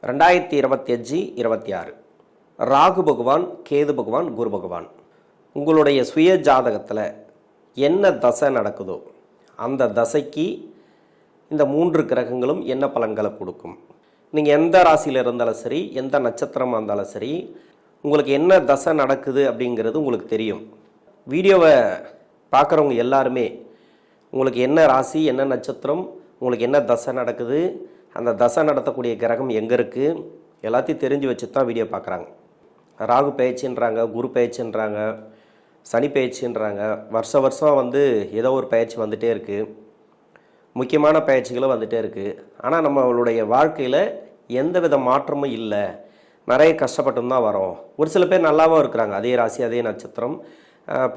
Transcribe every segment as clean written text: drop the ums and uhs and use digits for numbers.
2025 26 ராகு பகவான், கேது பகவான், குரு பகவான் உங்களுடைய சுய ஜாதகத்தில் என்ன தசை நடக்குதோ அந்த தசைக்கு இந்த 3 கிரகங்களும் என்ன பலன்களை கொடுக்கும். நீங்கள் எந்த ராசியில் இருந்தாலும் சரி, எந்த நட்சத்திரமாக இருந்தாலும் சரி, உங்களுக்கு என்ன தசை நடக்குது அப்படிங்கிறது உங்களுக்கு தெரியும். வீடியோவை பார்க்குறவங்க எல்லாருமே உங்களுக்கு என்ன ராசி, என்ன நட்சத்திரம், உங்களுக்கு என்ன தசை நடக்குது, அந்த தசை நடத்தக்கூடிய கிரகம் எங்கே இருக்குது, எல்லாத்தையும் தெரிஞ்சு வச்சு தான் வீடியோ பார்க்குறாங்க. ராகு பயிற்சின்றாங்க, குரு பயிற்சின்றாங்க, சனி பயிற்சின்றாங்க. வருஷம் ஏதோ ஒரு பயிற்சி வந்துகிட்டே இருக்குது, முக்கியமான பயிற்சிகளும் வந்துகிட்டே இருக்குது. ஆனால் நம்மளுடைய வாழ்க்கையில் எந்த வித மாற்றமும் இல்லை, நிறைய கஷ்டப்பட்டு தான் வரோம். ஒரு சில பேர் நல்லாவும் இருக்கிறாங்க, அதே ராசி அதே நட்சத்திரம்,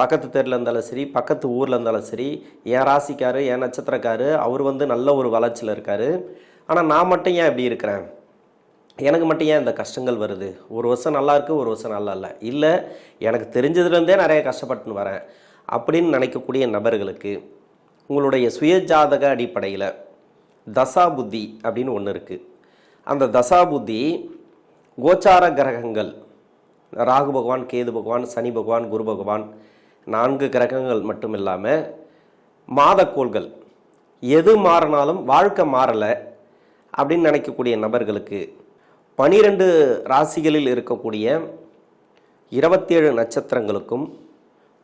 பக்கத்து தெருவில் இருந்தாலும் சரி, பக்கத்து ஊரில் இருந்தாலும் சரி, என் ராசிக்காரு என் நட்சத்திரக்காரு அவர் நல்ல ஒரு வளர்ச்சியில் இருக்கார். ஆனால் நான் மட்டும் ஏன் இப்படி இருக்கிறேன், எனக்கு மட்டும் ஏன் இந்த கஷ்டங்கள் வருது, ஒரு வருஷம் நல்லா இருக்குது ஒரு வருஷம் நல்லா இல்லை, எனக்கு தெரிஞ்சதுலேருந்தே நிறைய கஷ்டப்பட்டுன்னு வரேன் அப்படின்னு நினைக்கக்கூடிய நபர்களுக்கு உங்களுடைய சுயஜாதக அடிப்படையில் தசா புத்தி அப்படின்னு ஒன்று இருக்குது. அந்த தசா புத்தி கோச்சார கிரகங்கள் ராகு பகவான், கேது பகவான், சனி பகவான், குரு பகவான் 4 கிரகங்கள் மட்டும் இல்லாமல் மாதக்கோள்கள் எது மாறினாலும் வாழ்க்கை மாறலை அப்படின்னு நினைக்கக்கூடிய நபர்களுக்கு 12 ராசிகளில் இருக்கக்கூடிய 27 நட்சத்திரங்களுக்கும்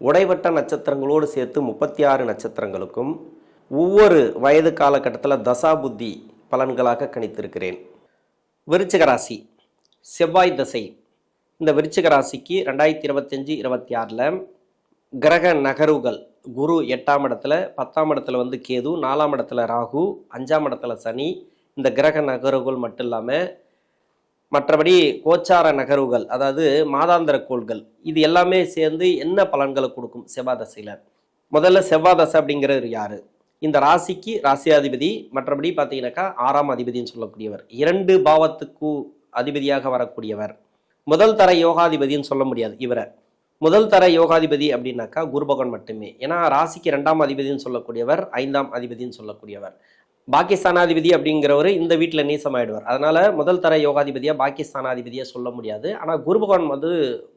உடைவட்ட நட்சத்திரங்களோடு சேர்த்து 36 நட்சத்திரங்களுக்கும் ஒவ்வொரு வயது காலகட்டத்தில் தசா புத்தி பலன்களாக கணித்திருக்கிறேன். விருச்சிக ராசி செவ்வாய் தசை. இந்த விருச்சிக ராசிக்கு 2025 26 கிரக நகர்வுகள் குரு 8ஆம் இடத்துல, 10ஆம் இடத்துல கேது, 4ஆம் இடத்துல ராகு, 5ஆம் இடத்துல சனி. இந்த கிரக நகர்வுகள் மட்டும் இல்லாமல் மற்றபடி கோச்சார நகர்வுகள், அதாவது மாதாந்திர கோள்கள், இது எல்லாமே சேர்ந்து என்ன பலன்களை கொடுக்கும் செவ்வாய் தசையில். முதல்ல செவ்வாய் தசை அப்படிங்கிறது யாரு? இந்த ராசிக்கு ராசியாதிபதி, மற்றபடி பார்த்தீங்கன்னாக்கா 6ஆம் அதிபதினு சொல்லக்கூடியவர், 2 பாவத்துக்கு அதிபதியாக வரக்கூடியவர். முதல் தர யோகாதிபதினு சொல்ல முடியாது இவரை. முதல் தர யோகாதிபதி அப்படின்னாக்கா குரு பகவான் மட்டுமே. ஏன்னா ராசிக்கு 2ஆம் அதிபதினு சொல்லக்கூடியவர், 5ஆம் அதிபதினு சொல்லக்கூடியவர். பாகிஸ்தானாதிபதி அப்படிங்கிறவர் இந்த வீட்டில் நீசமாயிடுவார். அதனால முதல் தர யோகாதிபதியா பாகிஸ்தானாதிபதியா சொல்ல முடியாது. ஆனால் குரு பகவான்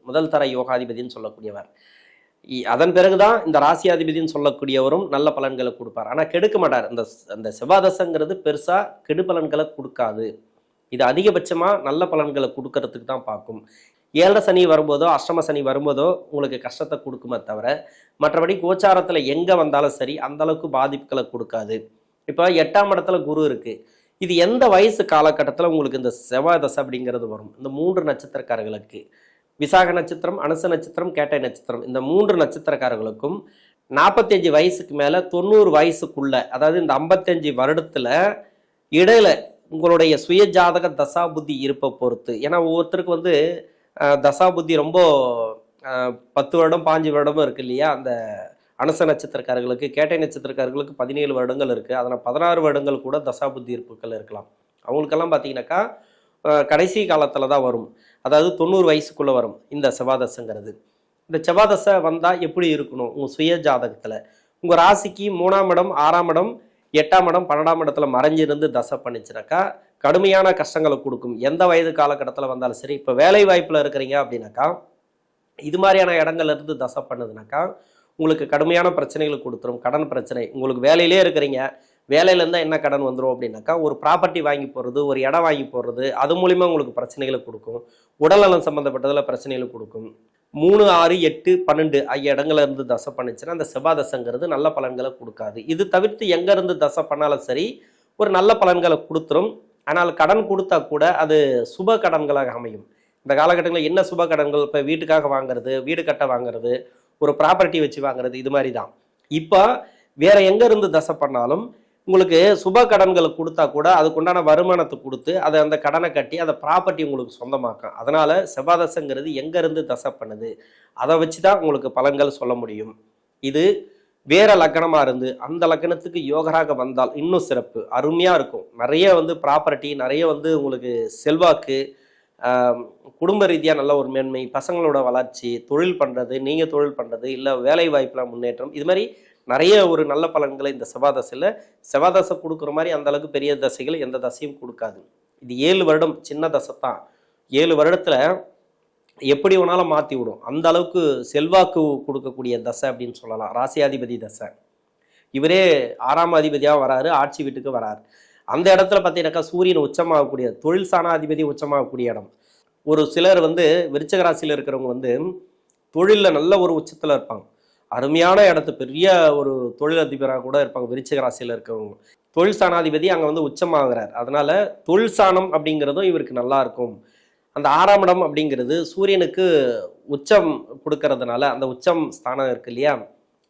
முதல் தர யோகாதிபதினு சொல்லக்கூடியவர். அதன் பிறகுதான் இந்த ராசியாதிபதினு சொல்லக்கூடியவரும் நல்ல பலன்களை கொடுப்பார். ஆனால் கெடுக்க மாட்டார். அந்த செவ்வாதசங்கிறது பெருசா கெடு பலன்களை கொடுக்காது. இது அதிகபட்சமாக நல்ல பலன்களை கொடுக்கறதுக்கு தான் பார்க்கும். 7 சனி வரும்போதோ அஷ்டம சனி வரும்போதோ உங்களுக்கு கஷ்டத்தை கொடுக்குமே தவிர மற்றபடி கோச்சாரத்தில் எங்கே வந்தாலும் சரி அந்த அளவுக்கு பாதிப்புகளை கொடுக்காது. இப்போ 8ஆம் இடத்துல குரு இருக்குது. இது எந்த வயசு காலகட்டத்தில் உங்களுக்கு இந்த செவ்வாய் தசை அப்படிங்கிறது வரும்? இந்த 3 நட்சத்திரக்காரர்களுக்கு, விசாக நட்சத்திரம், அனுச நட்சத்திரம், கேட்டை நட்சத்திரம், இந்த 3 நட்சத்திரக்காரர்களுக்கும் 45 வயசுக்கு மேலே 90 வயசுக்குள்ள, அதாவது இந்த 55 வருடத்தில் இடையில உங்களுடைய சுய ஜாதக தசா புத்தி இருப்பை பொறுத்து. ஏன்னா ஒவ்வொருத்தருக்கு தசா புத்தி ரொம்ப 10 வருடம் 5 வருடமும் இருக்கு இல்லையா. அந்த அனுச நட்சத்திரக்காரர்களுக்கு, கேட்டை நட்சத்திரக்காரர்களுக்கு 17 வருடங்கள் இருக்குது. அதனால் 16 வருடங்கள் கூட தசா புத்தி இருப்புகள் இருக்கலாம். அவங்களுக்கெல்லாம் பார்த்தீங்கன்னாக்கா கடைசி காலத்தில் தான் வரும், அதாவது 90 வயசுக்குள்ளே வரும் இந்த செவ்வாதசைங்கிறது. இந்த செவ்வாதசை வந்தால் எப்படி இருக்கணும் உங்கள் சுய ஜாதகத்தில்? உங்கள் ராசிக்கு 3ஆம் இடம், 6ஆம் இடம், 8ஆம் இடம், 12ஆம் இடத்துல மறைஞ்சிருந்து தசை பண்ணிச்சுனாக்கா கடுமையான கஷ்டங்களை கொடுக்கும். எந்த வயது காலகட்டத்தில் வந்தாலும் சரி. இப்போ வேலை வாய்ப்பில் இருக்கிறீங்க அப்படின்னாக்கா இது மாதிரியான இடங்கள்ல இருந்து தசை பண்ணுதுனாக்கா உங்களுக்கு கடுமையான பிரச்சனைகளை கொடுத்துரும். கடன் பிரச்சனை, உங்களுக்கு வேலையிலே இருக்கிறீங்க, வேலையிலேருந்தா என்ன கடன் வந்துடும் அப்படின்னாக்கா ஒரு ப்ராப்பர்ட்டி வாங்கி போடுறது, ஒரு இடம் வாங்கி போடுறது, அது மூலிமா உங்களுக்கு பிரச்சனைகளை கொடுக்கும். உடல்நலம் சம்மந்தப்பட்டதில் பிரச்சனைகளை கொடுக்கும். 3, 6, 8, 12 ஆகிய இடங்கள்ல இருந்து தசை பண்ணிச்சுன்னா அந்த செவ்வாய் தசைங்கிறது நல்ல பலன்களை கொடுக்காது. இது தவிர்த்து எங்கேருந்து தசை பண்ணாலும் சரி ஒரு நல்ல பலன்களை கொடுத்துரும். ஆனால் கடன் கொடுத்தா கூட அது சுப கடன்களாக அமையும். இந்த காலகட்டங்களில் என்ன சுப கடன்கள்? இப்போ வீட்டுக்காக வாங்குறது, வீடு கட்ட வாங்குறது, ஒரு ப்ராப்பர்ட்டி வச்சு வாங்குறது, இது மாதிரி தான். இப்போ வேற எங்கேருந்து தசை பண்ணாலும் உங்களுக்கு சுப கடன்களை கொடுத்தா கூட அதுக்குண்டான வருமானத்தை கொடுத்து அதை அந்த கடனை கட்டி அதை ப்ராப்பர்ட்டி உங்களுக்கு சொந்தமாக்கும். அதனால செவ்வாய் தசைங்கிறது எங்கேருந்து தசை பண்ணுது அதை வச்சு தான் உங்களுக்கு பலன்கள் சொல்ல முடியும். இது வேற லக்னமாக இருந்து அந்த லக்னத்துக்கு யோகராக வந்தால் இன்னும் சிறப்பு, அருமையாக இருக்கும். நிறைய ப்ராப்பர்ட்டி, நிறைய உங்களுக்கு செல்வாக்கு, குடும்ப ரீதியாக நல்ல ஒரு மேன்மை, பசங்களோட வளர்ச்சி, தொழில் பண்ணுறது, நீங்கள் தொழில் பண்ணுறது, இல்லை வேலை வாய்ப்பில் முன்னேற்றம், இது மாதிரி நிறைய ஒரு நல்ல பலன்களை இந்த செவ்வாய் தசையில் கொடுக்குற மாதிரி அந்த அளவுக்கு பெரிய தசைகள் எந்த தசையும் கொடுக்காது. இது 7 வருடம் சின்ன தசை தான். 7 வருடத்தில் எப்படி வேணாலும் மாற்றி விடும். அந்த அளவுக்கு செல்வாக்கு கொடுக்கக்கூடிய தசை அப்படின்னு சொல்லலாம். ராசியாதிபதி தசை. இவரே 6ஆம் அதிபதியாக வராரு, ஆட்சி வீட்டுக்கு வராரு. அந்த இடத்துல பார்த்தீங்கன்னாக்கா சூரியன் உச்சமாகக்கூடிய, தொழில் சாணாதிபதி உச்சமாகக்கூடிய இடம். ஒரு சிலர் வந்து விருச்சிக ராசியில் இருக்கிறவங்க வந்து தொழிலில் நல்ல ஒரு உச்சத்தில் இருப்பாங்க. அருமையான இடத்து பெரிய ஒரு தொழிலதிபராக கூட இருப்பாங்க விருச்சிக ராசியில் இருக்கிறவங்க. தொழில் சாணாதிபதி அங்கே வந்து உச்சமாகிறார். அதனால தொழில் சாணம் அப்படிங்கிறதும் இவருக்கு நல்லா இருக்கும். அந்த 6ஆம் இடம் அப்படிங்கிறது சூரியனுக்கு உச்சம் கொடுக்கறதுனால, அந்த உச்சம் ஸ்தானம் இருக்கு இல்லையா,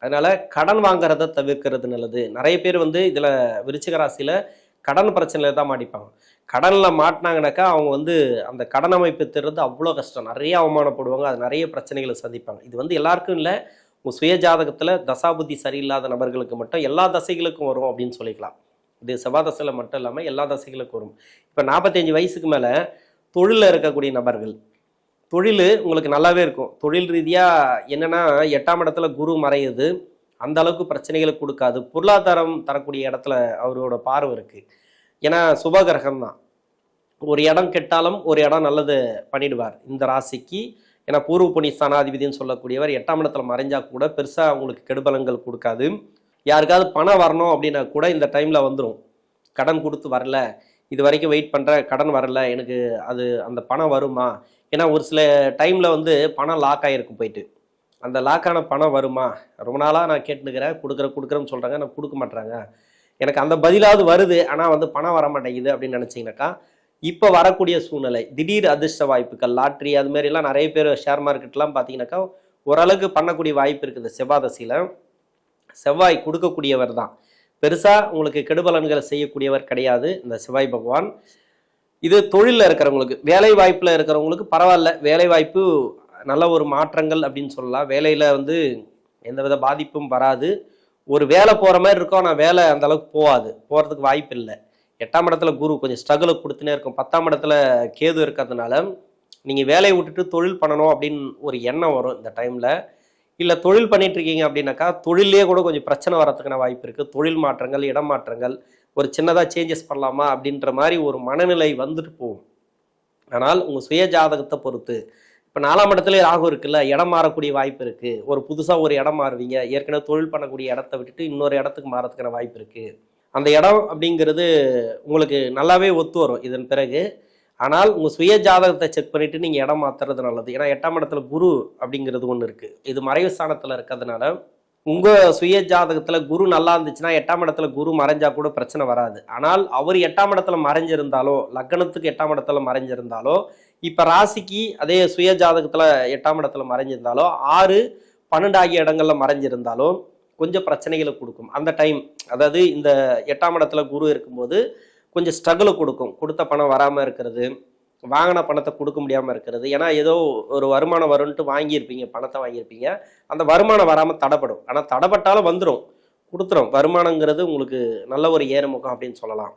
அதனால கடன் வாங்குறத தவிர்க்கிறது நல்லது. நிறைய பேர் வந்து இதில் விருச்சிக ராசியில் கடன் பிரச்சனையில தான் மாட்டிப்பாங்க. கடனில் மாட்டினாங்கனாக்கா அவங்க வந்து அந்த கடன் அமைப்பு தருறது அவ்வளோ கஷ்டம். நிறைய அவமானப்படுவாங்க, அது நிறைய பிரச்சனைகளை சந்திப்பாங்க. இது வந்து எல்லாருக்கும் இல்லை, உங்கள் சுய ஜாதகத்தில் தசாபுத்தி சரியில்லாத நபர்களுக்கு மட்டும் எல்லா தசைகளுக்கும் வரும் அப்படின்னு சொல்லிக்கலாம். இது செவ்வாய் தசையில் மட்டும் இல்லாமல் எல்லா தசைகளுக்கும் வரும். இப்போ 45 வயசுக்கு மேலே தொழிலில் இருக்கக்கூடிய நபர்கள், தொழில் உங்களுக்கு நல்லாவே இருக்கும். தொழில் ரீதியாக என்னென்னா 8ஆம் இடத்துல குரு மறையுது, அந்த அளவுக்கு பிரச்சனைகளை கொடுக்காது. பொருளாதாரம் தரக்கூடிய இடத்துல அவரோட பார்வை இருக்குது. ஏன்னா சுபகிரகம் தான். ஒரு இடம் கெட்டாலும் ஒரு இடம் நல்லது பண்ணிடுவார் இந்த ராசிக்கு. ஏன்னா பூர்வ புண்ணிய ஸ்தானாதிபதினு சொல்லக்கூடியவர் 8ஆம் இடத்துல மறைஞ்சா கூட பெருசாக அவங்களுக்கு கெடுபலங்கள் கொடுக்காது. யாருக்காவது பணம் வரணும் அப்படின்னா கூட இந்த டைமில் வந்துடும். கடன் கொடுத்து வரல, இது வரைக்கும் வெயிட் பண்ணுற, கடன் வரல, எனக்கு அது அந்த பணம் வருமா? ஏன்னா ஒரு சில டைமில் வந்து பணம் லாக் ஆகிருக்கும் போயிட்டு, அந்த லாக்கான பணம் வருமா? ரொம்ப நாளாக நான் கேட்டுக்கிறேன், கொடுக்குறேன்னு சொல்கிறாங்க, நான் கொடுக்க மாட்டேறாங்க, எனக்கு அந்த பதிலாவது வருது, ஆனால் வந்து பணம் வர மாட்டேங்குது அப்படின்னு நினச்சிங்கனாக்கா இப்போ வரக்கூடிய சூழ்நிலை, திடீர் அதிர்ஷ்ட வாய்ப்புகள், லாட்ரி அது மாதிரிலாம் நிறைய பேர் ஷேர் மார்க்கெட்லாம் பார்த்தீங்கன்னாக்கா ஓரளவுக்கு பண்ணக்கூடிய வாய்ப்பு இருக்குது. செவ்வாய் தசையில் செவ்வாய் கொடுக்கக்கூடியவர் தான், பெருசாக உங்களுக்கு கெடுபலன்களை செய்யக்கூடியவர் கிடையாது இந்த செவ்வாய் பகவான். இது தொழிலில் இருக்கிறவங்களுக்கு, வேலை வாய்ப்பில் இருக்கிறவங்களுக்கு பரவாயில்ல, வேலை வாய்ப்பு நல்ல ஒரு மாற்றங்கள் அப்படின்னு சொல்லலாம். வேலையில் வந்து எந்தவித பாதிப்பும் வராது. ஒரு வேலை போகிற மாதிரி இருக்கும், ஆனால் வேலை அந்த அளவுக்கு போகிறதுக்கு வாய்ப்பு இல்லை. 8ஆம் இடத்துல குரு கொஞ்சம் ஸ்ட்ரகிளை கொடுத்துனே இருக்கும். 10ஆம் இடத்துல கேது இருக்கிறதுனால நீங்கள் வேலையை விட்டுட்டு தொழில் பண்ணணும் அப்படின்னு ஒரு எண்ணம் வரும் இந்த டைமில். இல்லை தொழில் பண்ணிட்டு இருக்கீங்க அப்படின்னாக்கா தொழிலே கூட கொஞ்சம் பிரச்சனை வரதுக்கான வாய்ப்பு இருக்குது. தொழில் மாற்றங்கள், இடம் மாற்றங்கள், ஒரு சின்னதாக சேஞ்சஸ் பண்ணலாமா அப்படின்ற மாதிரி ஒரு மனநிலை வந்துட்டு போகும். ஆனால் உங்கள் சுய ஜாதகத்தை பொறுத்து, இப்போ 4ஆம் இடத்துல ராகு இருக்குல்ல, இடம் மாறக்கூடிய வாய்ப்பு இருக்குது. ஒரு புதுசாக ஒரு இடம் மாறுவீங்க, ஏற்கனவே தொழில் பண்ணக்கூடிய இடத்த விட்டுட்டு இன்னொரு இடத்துக்கு மாறதுக்கான வாய்ப்பு இருக்குது. அந்த இடம் அப்படிங்கிறது உங்களுக்கு நல்லாவே ஒத்து வரும் இதன் பிறகு. ஆனால் உங்கள் சுய ஜாதகத்தை செக் பண்ணிவிட்டு நீங்கள் இடம் மாற்றுறது நல்லது. ஏன்னா 8ஆம் இடத்துல குரு அப்படிங்கிறது ஒன்று இருக்குது. இது மறைவு ஸ்தானத்தில் இருக்கிறதுனால உங்கள் சுய ஜாதகத்தில் குரு நல்லா இருந்துச்சுன்னா 8ஆம் இடத்துல குரு மறைஞ்சா கூட பிரச்சனை வராது. ஆனால் அவர் 8ஆம் இடத்துல மறைஞ்சிருந்தாலோ, லக்னத்துக்கு 8ஆம் இடத்துல மறைஞ்சிருந்தாலோ, இப்போ ராசிக்கு அதே சுய ஜாதகத்தில் 8ஆம் இடத்துல மறைஞ்சிருந்தாலோ, 6, 12 ஆகிய இடங்கள்ல மறைஞ்சிருந்தாலோ கொஞ்சம் பிரச்சனைகளை கொடுக்கும் அந்த டைம். அதாவது இந்த 8ஆம் இடத்துல குரு இருக்கும்போது கொஞ்சம் ஸ்ட்ரகிளை கொடுக்கும். கொடுத்த பணம் வராமல் இருக்கிறது, வாங்கின பணத்தை கொடுக்க முடியாமல் இருக்கிறது. ஏன்னா ஏதோ ஒரு வருமானம் வரும்ன்ட்டு வாங்கியிருப்பீங்க, பணத்தை வாங்கியிருப்பீங்க, அந்த வருமானம் வராமல் தடைப்படும். ஆனால் தடைப்பட்டாலும் வந்துடும், கொடுத்துரும். வருமானங்கிறது உங்களுக்கு நல்ல ஒரு ஏறுமுகம் அப்படின்னு சொல்லலாம்.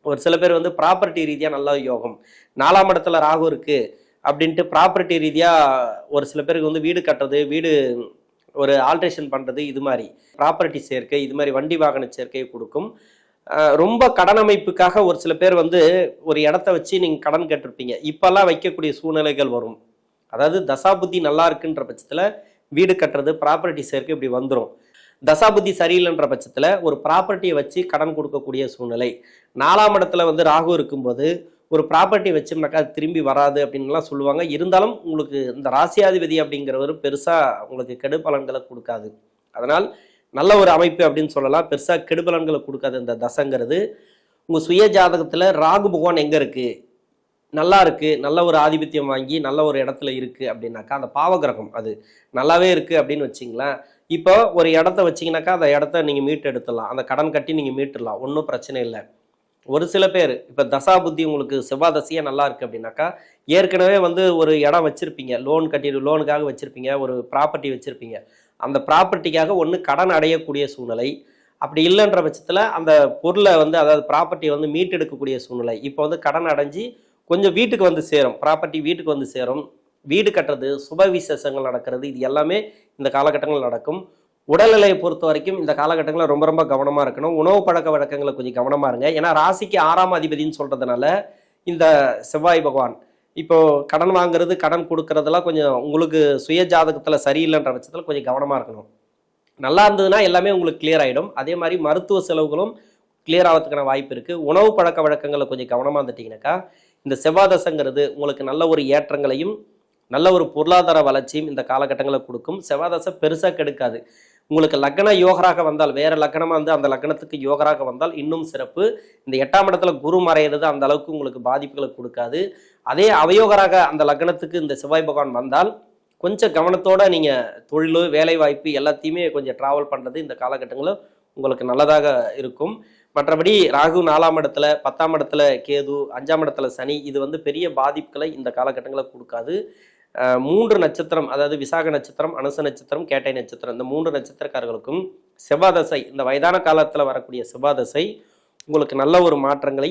ஒரு சில பேர் வந்து ப்ராப்பர்ட்டி ரீதியாக நல்ல யோகம், 4ஆம் இடத்துல ராகு இருக்குது அப்படின்ட்டு ப்ராப்பர்ட்டி ரீதியாக ஒரு சில பேருக்கு வந்து வீடு கட்டுறது, வீடு ஒரு ஆல்ட்ரேஷன் பண்ணுறது, இது மாதிரி ப்ராப்பர்ட்டி சேர்க்கை, இது மாதிரி வண்டி வாகன சேர்க்கையை கொடுக்கும். ரொம்ப கடன் அமைப்புக்காக ஒரு சில பேர் வந்து ஒரு இடத்த வச்சு நீங்கள் கடன் கேட்டிருப்பீங்க, இப்போல்லாம் வைக்கக்கூடிய சூழ்நிலைகள் வரும். அதாவது தசாபுத்தி நல்லா இருக்குன்ற பட்சத்தில் வீடு கட்டுறது, ப்ராப்பர்ட்டி சேர்க்கை இப்படி வந்துடும். தசாபுத்தி சரியில்லைன்ற பட்சத்தில் ஒரு ப்ராப்பர்ட்டியை வச்சு கடன் கொடுக்கக்கூடிய சூழ்நிலை. 4ஆம் இடத்துல வந்து ராகு இருக்கும்போது ஒரு ப்ராப்பர்ட்டி வச்சோம்னாக்கா அது திரும்பி வராது அப்படின்லாம் சொல்லுவாங்க. இருந்தாலும் உங்களுக்கு இந்த ராசியாதிபதி அப்படிங்கிறவர் பெருசாக உங்களுக்கு கெடு பலன்களை கொடுக்காது. அதனால் நல்ல ஒரு அமைப்பு அப்படின்னு சொல்லலாம். பெருசாக கெடுபலன்களை கொடுக்காது இந்த தசைங்கிறது. உங்கள் சுய ஜாதகத்தில் ராகு பகவான் எங்கே இருக்குது, நல்லா இருக்குது, நல்ல ஒரு ஆதிபத்தியம் வாங்கி நல்ல ஒரு இடத்துல இருக்குது அப்படின்னாக்கா, அந்த பாவகிரகம் அது நல்லாவே இருக்குது அப்படின்னு வச்சிங்களேன். இப்போ ஒரு இடத்த வச்சிங்கனாக்கா அந்த இடத்த நீங்கள் மீட்டு எடுத்துடலாம், அந்த கடன் கட்டி நீங்கள் மீட்டுடலாம், ஒன்றும் பிரச்சனை இல்லை. ஒரு சில பேர் இப்போ தசா புத்தி உங்களுக்கு செவ்வாய் தசையாக நல்லா இருக்குது அப்படின்னாக்கா, ஏற்கனவே வந்து ஒரு இடம் வச்சுருப்பீங்க, லோனுக்காக வச்சுருப்பீங்க, ஒரு ப்ராப்பர்ட்டி வச்சுருப்பீங்க, அந்த ப்ராப்பர்ட்டிக்காக ஒன்று கடன் அடையக்கூடிய சூழ்நிலை, அப்படி இல்லைன்ற பட்சத்தில் அந்த பொருளை வந்து அதாவது ப்ராப்பர்ட்டியை வந்து மீட்டெடுக்கக்கூடிய சூழ்நிலை. இப்போ வந்து கடன் அடைஞ்சி கொஞ்சம் வீட்டுக்கு வந்து சேரும், ப்ராப்பர்ட்டி வீட்டுக்கு வந்து சேரும், வீடு கட்டுறது, சுப விசேஷங்கள் நடக்கிறது, இது எல்லாமே இந்த காலகட்டங்கள் நடக்கும். உடல்நிலையை பொறுத்த வரைக்கும் இந்த காலகட்டங்களில் ரொம்ப ரொம்ப கவனமாக இருக்கணும். உணவு பழக்க வழக்கங்களை கொஞ்சம் கவனமாக இருங்க. ஏன்னா ராசிக்கு 6ஆம் அதிபதினு சொல்கிறதுனால இந்த செவ்வாய் பகவான் இப்போ கடன் வாங்குறது கடன் கொடுக்கறதெல்லாம் கொஞ்சம் உங்களுக்கு சுய ஜாதகத்தில் சரியில்லைன்ற பட்சத்தில் கொஞ்சம் கவனமாக இருக்கணும். நல்லா இருந்ததுன்னா எல்லாமே உங்களுக்கு கிளியர் ஆகிடும். அதே மாதிரி மருத்துவ செலவுகளும் கிளியர் ஆகிறதுக்கான வாய்ப்பு இருக்குது. உணவு பழக்க வழக்கங்களை கொஞ்சம் கவனமாக இருந்துட்டிங்கனாக்கா இந்த செவ்வாதசைங்கிறது உங்களுக்கு நல்ல ஒரு ஏற்றங்களையும் நல்ல ஒரு பொருளாதார வளர்ச்சியும் இந்த காலகட்டங்களில் கொடுக்கும். செவ்வாதசை பெருசாக கெடுக்காது. உங்களுக்கு லக்ன யோகராக வந்தால், வேற லக்னமாக வந்து அந்த லக்னத்துக்கு யோகராக வந்தால் இன்னும் சிறப்பு. இந்த 8ஆம் இடத்துல குரு மறையிறது அந்த அளவுக்கு உங்களுக்கு பாதிப்புகளை கொடுக்காது. அதே அவயோகராக அந்த லக்னத்துக்கு இந்த செவ்வாய் பகவான் வந்தால் கொஞ்சம் கவனத்தோட நீங்கள் தொழில் வேலை வாய்ப்பு எல்லாத்தையுமே கொஞ்சம் ட்ராவல் பண்ணுறது இந்த காலகட்டங்களில் உங்களுக்கு நல்லதாக இருக்கும். மற்றபடி ராகு 4ஆம் இடத்துல, 10ஆம் இடத்துல கேது, 5ஆம் இடத்துல சனி, இது வந்து பெரிய பாதிப்புகளை இந்த காலகட்டங்களில் கொடுக்காது. 3 நட்சத்திரம், அதாவது விசாக நட்சத்திரம், அனுச நட்சத்திரம், கேட்டை நட்சத்திரம், இந்த 3 நட்சத்திரக்காரர்களுக்கும் செவ்வாதசை, இந்த வயதான காலத்தில் வரக்கூடிய செவ்வாதசை உங்களுக்கு நல்ல ஒரு மாற்றங்களை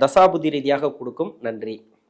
தசாபுதி ரீதியாக கொடுக்கும். நன்றி.